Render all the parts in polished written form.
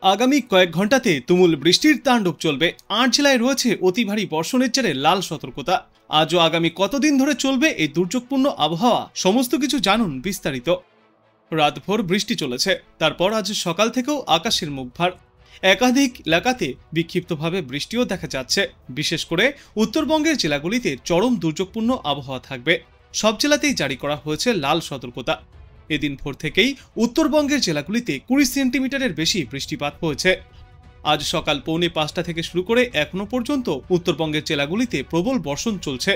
আগামী কয়েক ঘন্টাতে তুমুল বৃষ্টির তাণ্ডব চলবে। ৮ জেলায় রয়েছে অতি ভারী বর্ষণের জেরে লাল সতর্কতা। আজও আগামী কতদিন ধরে চলবে এই দুর্যোগপূর্ণ আবহাওয়া, সমস্ত কিছু জানুন বিস্তারিত। রাতভর বৃষ্টি চলেছে, তারপর আজ সকাল থেকেও আকাশের মুখ ভার। একাধিক এলাকাতে বিক্ষিপ্তভাবে বৃষ্টিও দেখা যাচ্ছে। বিশেষ করে উত্তরবঙ্গের জেলাগুলিতে চরম দুর্যোগপূর্ণ আবহাওয়া থাকবে। সব জেলাতেই জারি করা হয়েছে লাল সতর্কতা। এদিন ভোর থেকেই উত্তরবঙ্গের জেলাগুলিতে 20 সেন্টিমিটারের বেশি বৃষ্টিপাত হয়েছে। আজ সকাল 4:45 থেকে শুরু করে এখনো পর্যন্ত উত্তরবঙ্গের জেলাগুলিতে প্রবল বর্ষণ চলছে।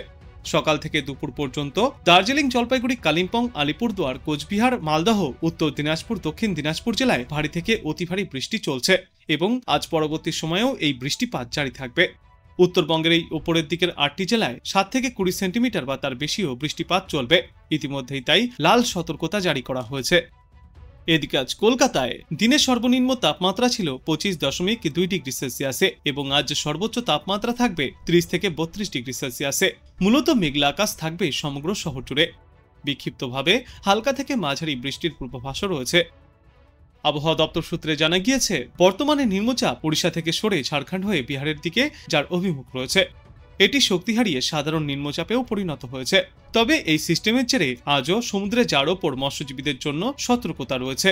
সকাল থেকে দুপুর পর্যন্ত দার্জিলিং, জলপাইগুড়ি, কালিম্পং, আলিপুরদুয়ার, কোচবিহার, মালদহ, উত্তর দিনাজপুর, দক্ষিণ দিনাজপুর জেলায় ভারী থেকে অতি ভারী বৃষ্টি চলছে এবং আজ পরবর্তী সময়েও এই বৃষ্টিপাত জারি থাকবে। উত্তরবঙ্গের এই উপরের দিকের 8টি জেলায় 7 থেকে 20 সেন্টিমিটার বা তার বেশিও বৃষ্টিপাত চলবে। ইতিমধ্যেই তাই লাল সতর্কতা জারি করা হয়েছে। এদিকে আজ কলকাতায় দিনের সর্বনিম্ন তাপমাত্রা ছিল 25.2 ডিগ্রি সেলসিয়াসে এবং আজ সর্বোচ্চ তাপমাত্রা থাকবে 30 থেকে 32 ডিগ্রি সেলসিয়াসে। মূলত মেঘলা আকাশ থাকবে সমগ্র শহর জুড়ে। বিক্ষিপ্তভাবে হালকা থেকে মাঝারি বৃষ্টির পূর্বাভাসও রয়েছে। আবহাওয়া দপ্তর সূত্রে জানা গিয়েছে, বর্তমানে নিম্নচাপ ওড়িশা থেকে সরে ঝাড়খণ্ড হয়ে বিহারের দিকে যার অভিমুখ রয়েছে। এটি শক্তি হারিয়ে সাধারণ নিম্নচাপেও পরিণত হয়েছে। তবে এই সিস্টেমের জেরে আজও সমুদ্রে যার ওপর মৎস্যজীবীদের জন্য সতর্কতা রয়েছে।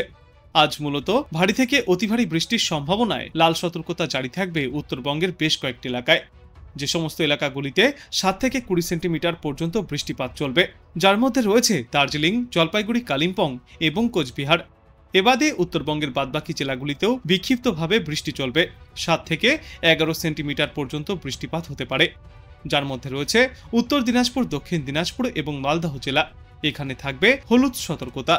আজ মূলত ভারী থেকে অতি ভারী বৃষ্টির সম্ভাবনায় লাল সতর্কতা জারি থাকবে উত্তরবঙ্গের বেশ কয়েকটি এলাকায়। যে সমস্ত এলাকাগুলিতে 7 থেকে 20 সেন্টিমিটার পর্যন্ত বৃষ্টিপাত চলবে, যার মধ্যে রয়েছে দার্জিলিং, জলপাইগুড়ি, কালিম্পং এবং কোচবিহার। এবাদে উত্তরবঙ্গের বাদবাকি জেলাগুলিতেও বিক্ষিপ্তভাবে বৃষ্টি চলবে। 7 থেকে 11 সেন্টিমিটার পর্যন্ত বৃষ্টিপাত হতে পারে, যার মধ্যে রয়েছে উত্তর দিনাজপুর, দক্ষিণ দিনাজপুর এবং মালদহ জেলা। এখানে থাকবে হলুদ সতর্কতা।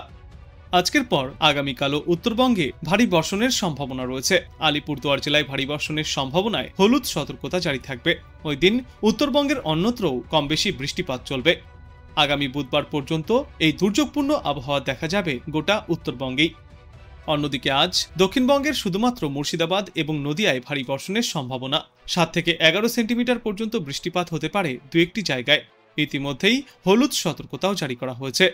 আজকের পর আগামীকালও উত্তরবঙ্গে ভারী বর্ষণের সম্ভাবনা রয়েছে। আলিপুরদুয়ার জেলায় ভারী বর্ষণের সম্ভাবনায় হলুদ সতর্কতা জারি থাকবে। ওই দিন উত্তরবঙ্গের অন্যত্রও কম বেশি বৃষ্টিপাত চলবে। আগামী বুধবার পর্যন্ত এই দুর্যোগপূর্ণ আবহাওয়া দেখা যাবে গোটা উত্তরবঙ্গেই। অন্যদিকে আজ দক্ষিণবঙ্গের শুধুমাত্র মুর্শিদাবাদ এবং নদিয়ায় ভারী বর্ষণের সম্ভাবনা। 7 থেকে 11 সেন্টিমিটার পর্যন্ত বৃষ্টিপাত হতে পারে দু একটি জায়গায়। ইতিমধ্যেই হলুদ সতর্কতাও জারি করা হয়েছে।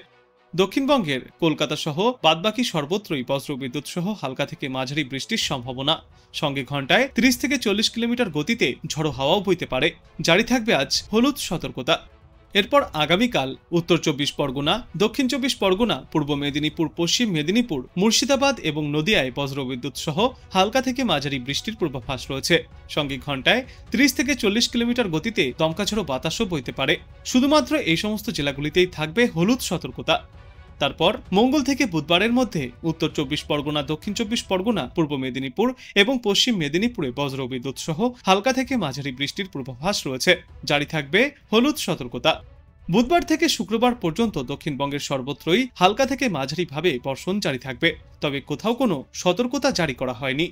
দক্ষিণবঙ্গের কলকাতা সহ বাদবাকি সর্বত্রই বজ্রবিদ্যুৎ সহ হালকা থেকে মাঝারি বৃষ্টির সম্ভাবনা। সঙ্গে ঘন্টায় 30 থেকে 40 কিলোমিটার গতিতে ঝড়ো হাওয়াও বইতে পারে। জারি থাকবে আজ হলুদ সতর্কতা। এরপর আগামীকাল উত্তর 24 পরগনা, দক্ষিণ 24 পরগনা, পূর্ব মেদিনীপুর, পশ্চিম মেদিনীপুর, মুর্শিদাবাদ এবং নদিয়ায় বজ্রবিদ্যুৎ সহ হালকা থেকে মাঝারি বৃষ্টির পূর্বাভাস রয়েছে। সঙ্গে ঘন্টায় 30 থেকে 40 কিলোমিটার গতিতে দমকাঝড়ো বাতাসও বইতে পারে। শুধুমাত্র এই সমস্ত জেলাগুলিতেই থাকবে হলুদ সতর্কতা। তারপর মঙ্গল থেকে বুধবারের মধ্যে উত্তর 24 পরগনা, দক্ষিণ 24 পরগনা, পূর্ব মেদিনীপুর এবং পশ্চিম মেদিনীপুরে বজ্রবিদ্যুৎ সহ হালকা থেকে মাঝারি বৃষ্টির পূর্বাভাস রয়েছে। জারি থাকবে হলুদ সতর্কতা। বুধবার থেকে শুক্রবার পর্যন্ত দক্ষিণবঙ্গের সর্বত্রই হালকা থেকে মাঝারি ভাবে বর্ষণ জারি থাকবে, তবে কোথাও কোনো সতর্কতা জারি করা হয়নি।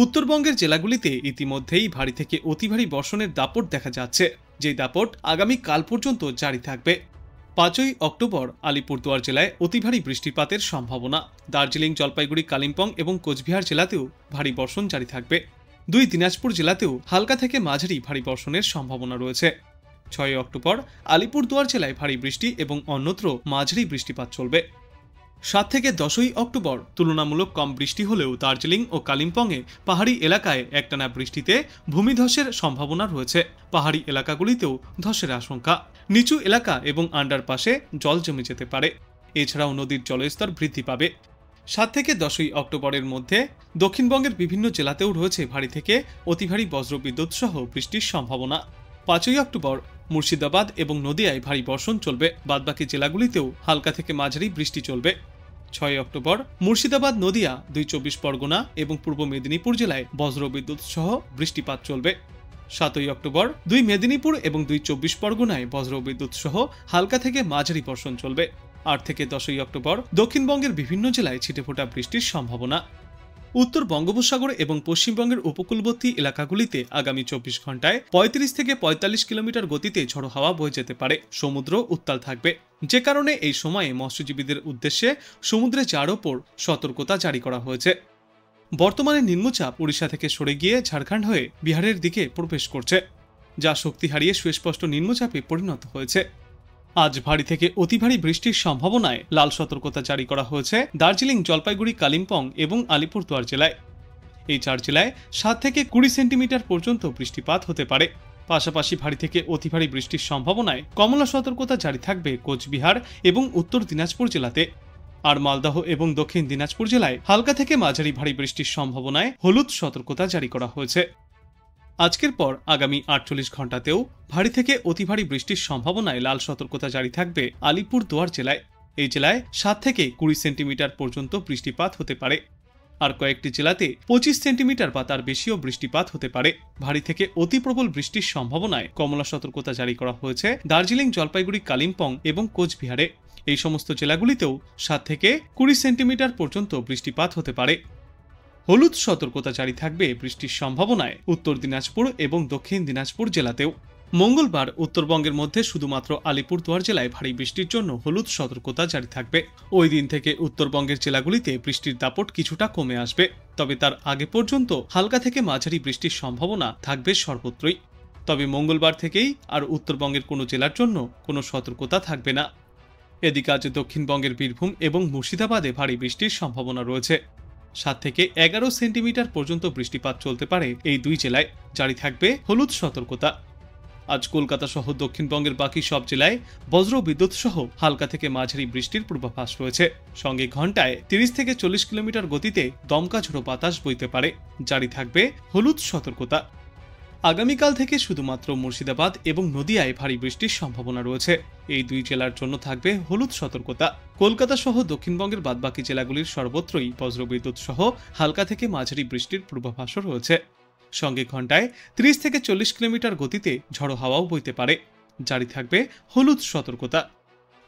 উত্তরবঙ্গের জেলাগুলিতে ইতিমধ্যেই ভারী থেকে অতি ভারী বর্ষণের দাপট দেখা যাচ্ছে, যে দাপট আগামী কাল পর্যন্ত জারি থাকবে। 5ই অক্টোবর আলিপুরদুয়ার জেলায় অতি ভারী বৃষ্টিপাতের সম্ভাবনা। দার্জিলিং, জলপাইগুড়ি, কালিম্পং এবং কোচবিহার জেলাতেও ভারী বর্ষণ জারি থাকবে। 2 দিনাজপুর জেলাতেও হালকা থেকে মাঝারি ভারী বর্ষণের সম্ভাবনা রয়েছে। 6ই অক্টোবর আলিপুরদুয়ার জেলায় ভারী বৃষ্টি এবং অন্যত্র মাঝারি বৃষ্টিপাত চলবে। 7 থেকে 10ই অক্টোবর তুলনামূলক কম বৃষ্টি হলেও দার্জিলিং ও কালিম্পংয়ে পাহাড়ি এলাকায় একটানা বৃষ্টিতে ভূমিধসের সম্ভাবনা রয়েছে। পাহাড়ি এলাকাগুলিতেও ধসের আশঙ্কা। নিচু এলাকা এবং আন্ডারপাসে জল জমে যেতে পারে। এছাড়াও নদীর জলস্তর বৃদ্ধি পাবে। 7 থেকে 10ই অক্টোবরের মধ্যে দক্ষিণবঙ্গের বিভিন্ন জেলাতেও রয়েছে ভারী থেকে অতি ভারী বজ্রবিদ্যুৎ সহ বৃষ্টির সম্ভাবনা। 5ই অক্টোবর মুর্শিদাবাদ এবং নদিয়ায় ভারী বর্ষণ চলবে। বাদবাকি জেলাগুলিতেও হালকা থেকে মাঝারি বৃষ্টি চলবে। 6ই অক্টোবর মুর্শিদাবাদ, নদিয়া, 2 24 পরগনা এবং পূর্ব মেদিনীপুর জেলায় বজ্রবিদ্যুৎ সহ বৃষ্টিপাত চলবে। 7ই অক্টোবর 2 মেদিনীপুর এবং 2 24 পরগনায় বজ্রবিদ্যুৎ সহ হালকা থেকে মাঝারি বর্ষণ চলবে। 8 থেকে 10ই অক্টোবর দক্ষিণবঙ্গের বিভিন্ন জেলায় ছিটেফোঁটা বৃষ্টির সম্ভাবনা। উত্তর বঙ্গোপসাগর এবং পশ্চিমবঙ্গের উপকূলবর্তী এলাকাগুলিতে আগামী 24 ঘন্টায় 35 থেকে 45 কিলোমিটার গতিতে ঝড়ো হাওয়া বয়ে যেতে পারে। সমুদ্র উত্তাল থাকবে, যে কারণে এই সময়ে মৎস্যজীবীদের উদ্দেশ্যে সমুদ্রে যাওয়ার ওপর সতর্কতা জারি করা হয়েছে। বর্তমানে নিম্নচাপ ওড়িশা থেকে সরে গিয়ে ঝাড়খণ্ড হয়ে বিহারের দিকে প্রবেশ করছে, যা শক্তি হারিয়ে সুস্পষ্ট নিম্নচাপে পরিণত হয়েছে। আজ ভারী থেকে অতি ভারী বৃষ্টির সম্ভাবনায় লাল সতর্কতা জারি করা হয়েছে দার্জিলিং, জলপাইগুড়ি, কালিম্পং এবং আলিপুরদুয়ার জেলায়। এই 4 জেলায় 7 থেকে 20 সেন্টিমিটার পর্যন্ত বৃষ্টিপাত হতে পারে। পাশাপাশি ভারী থেকে অতি ভারী বৃষ্টির সম্ভাবনায় কমলা সতর্কতা জারি থাকবে কোচবিহার এবং উত্তর দিনাজপুর জেলাতে। আর মালদহ এবং দক্ষিণ দিনাজপুর জেলায় হালকা থেকে মাঝারি ভারী বৃষ্টির সম্ভাবনায় হলুদ সতর্কতা জারি করা হয়েছে। আজকের পর আগামী 48 ঘন্টাতেও ভারী থেকে অতি ভারী বৃষ্টির সম্ভাবনায় লাল সতর্কতা জারি থাকবে আলিপুরদুয়ার জেলায়। এই জেলায় 7 থেকে 20 সেন্টিমিটার পর্যন্ত বৃষ্টিপাত হতে পারে। আর কয়েকটি জেলাতে 25 সেন্টিমিটার বা তার বেশিও বৃষ্টিপাত হতে পারে। ভারী থেকে অতি প্রবল বৃষ্টির সম্ভাবনায় কমলা সতর্কতা জারি করা হয়েছে দার্জিলিং, জলপাইগুড়ি, কালিম্পং এবং কোচবিহারে। এই সমস্ত জেলাগুলিতেও 7 থেকে 20 সেন্টিমিটার পর্যন্ত বৃষ্টিপাত হতে পারে। হলুদ সতর্কতা জারি থাকবে বৃষ্টির সম্ভাবনায় উত্তর দিনাজপুর এবং দক্ষিণ দিনাজপুর জেলাতেও। মঙ্গলবার উত্তরবঙ্গের মধ্যে শুধুমাত্র আলিপুরদুয়ার জেলায় ভারী বৃষ্টির জন্য হলুদ সতর্কতা জারি থাকবে। ওই দিন থেকে উত্তরবঙ্গের জেলাগুলিতে বৃষ্টির দাপট কিছুটা কমে আসবে, তবে তার আগে পর্যন্ত হালকা থেকে মাঝারি বৃষ্টির সম্ভাবনা থাকবে সর্বত্রই। তবে মঙ্গলবার থেকেই আর উত্তরবঙ্গের কোনো জেলার জন্য কোনো সতর্কতা থাকবে না। এদিকে আজ দক্ষিণবঙ্গের বীরভূম এবং মুর্শিদাবাদে ভারী বৃষ্টির সম্ভাবনা রয়েছে। 7 থেকে 11 সেন্টিমিটার পর্যন্ত বৃষ্টিপাত চলতে পারে এই 2 জেলায়। জারি থাকবে হলুদ সতর্কতা। আজ কলকাতা সহ দক্ষিণবঙ্গের বাকি সব জেলায় বজ্র বিদ্যুৎ সহ হালকা থেকে মাঝারি বৃষ্টির পূর্বাভাস রয়েছে। সঙ্গে ঘন্টায় 30 থেকে 40 কিলোমিটার গতিতে দমকা ঝোড়ো বাতাস বইতে পারে। জারি থাকবে হলুদ সতর্কতা। আগামীকাল থেকে শুধুমাত্র মুর্শিদাবাদ এবং নদিয়ায় ভারী বৃষ্টির সম্ভাবনা রয়েছে। এই 2 জেলার জন্য থাকবে হলুদ সতর্কতা। কলকাতা সহ দক্ষিণবঙ্গের বাদবাকি জেলাগুলির সর্বত্রই বজ্রবিদ্যুৎ সহ হালকা থেকে মাঝারি বৃষ্টির পূর্বাভাসও রয়েছে। সঙ্গে ঘন্টায় 30 থেকে 40 কিলোমিটার গতিতে ঝড়ো হাওয়াও বইতে পারে। জারি থাকবে হলুদ সতর্কতা।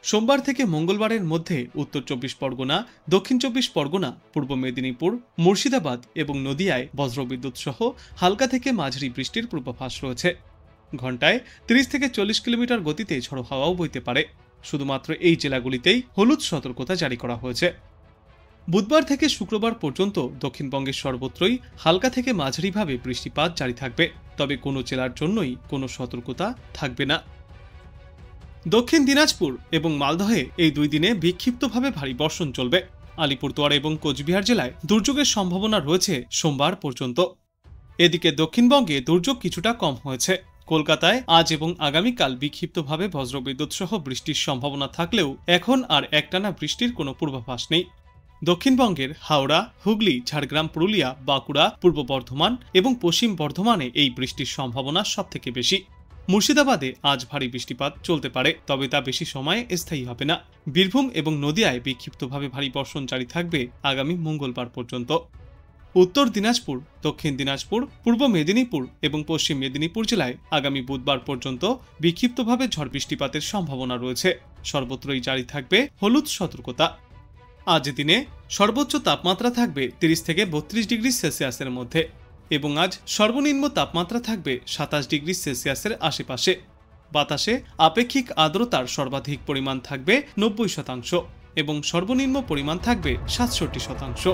সোমবার থেকে মঙ্গলবারের মধ্যে উত্তর 24 পরগনা, দক্ষিণ 24 পরগনা, পূর্ব মেদিনীপুর, মুর্শিদাবাদ এবং নদিয়ায় বজ্রবিদ্যুৎ সহ হালকা থেকে মাঝারি বৃষ্টির পূর্বাভাস রয়েছে। ঘন্টায় 30 থেকে 40 কিলোমিটার গতিতে ঝড়ো হাওয়াও বইতে পারে। শুধুমাত্র এই জেলাগুলিতেই হলুদ সতর্কতা জারি করা হয়েছে। বুধবার থেকে শুক্রবার পর্যন্ত দক্ষিণবঙ্গের সর্বত্রই হালকা থেকে মাঝারিভাবে বৃষ্টিপাত জারি থাকবে, তবে কোনো জেলার জন্যই কোনো সতর্কতা থাকবে না। দক্ষিণ দিনাজপুর এবং মালদহে এই 2 দিনে বিক্ষিপ্তভাবে ভারী বর্ষণ চলবে। আলিপুরদুয়ার এবং কোচবিহার জেলায় দুর্যোগের সম্ভাবনা রয়েছে সোমবার পর্যন্ত। এদিকে দক্ষিণবঙ্গে দুর্যোগ কিছুটা কম হয়েছে। কলকাতায় আজ এবং আগামীকাল বিক্ষিপ্তভাবে বজ্রবিদ্যুৎ সহ বৃষ্টির সম্ভাবনা থাকলেও এখন আর একটানা বৃষ্টির কোনো পূর্বাভাস নেই। দক্ষিণবঙ্গের হাওড়া, হুগলি, ঝাড়গ্রাম, পুরুলিয়া, বাঁকুড়া, পূর্ব বর্ধমান এবং পশ্চিম বর্ধমানে এই বৃষ্টির সম্ভাবনা সবথেকে বেশি। মুর্শিদাবাদে আজ ভারী বৃষ্টিপাত চলতে পারে, তবে তা বেশি সময়ে স্থায়ী হবে না। বীরভূম এবং নদিয়ায় বিক্ষিপ্তভাবে ভারী বর্ষণ জারি থাকবে আগামী মঙ্গলবার পর্যন্ত। উত্তর দিনাজপুর, দক্ষিণ দিনাজপুর, পূর্ব মেদিনীপুর এবং পশ্চিম মেদিনীপুর জেলায় আগামী বুধবার পর্যন্ত বিক্ষিপ্তভাবে ঝড় বৃষ্টিপাতের সম্ভাবনা রয়েছে। সর্বত্রই জারি থাকবে হলুদ সতর্কতা। আজ দিনে সর্বোচ্চ তাপমাত্রা থাকবে 30 থেকে 32 ডিগ্রি সেলসিয়াসের মধ্যে এবং আজ সর্বনিম্ন তাপমাত্রা থাকবে 27 ডিগ্রি সেলসিয়াসের আশেপাশে। বাতাসে আপেক্ষিক আর্দ্রতার সর্বাধিক পরিমাণ থাকবে 90% এবং সর্বনিম্ন পরিমাণ থাকবে 67%।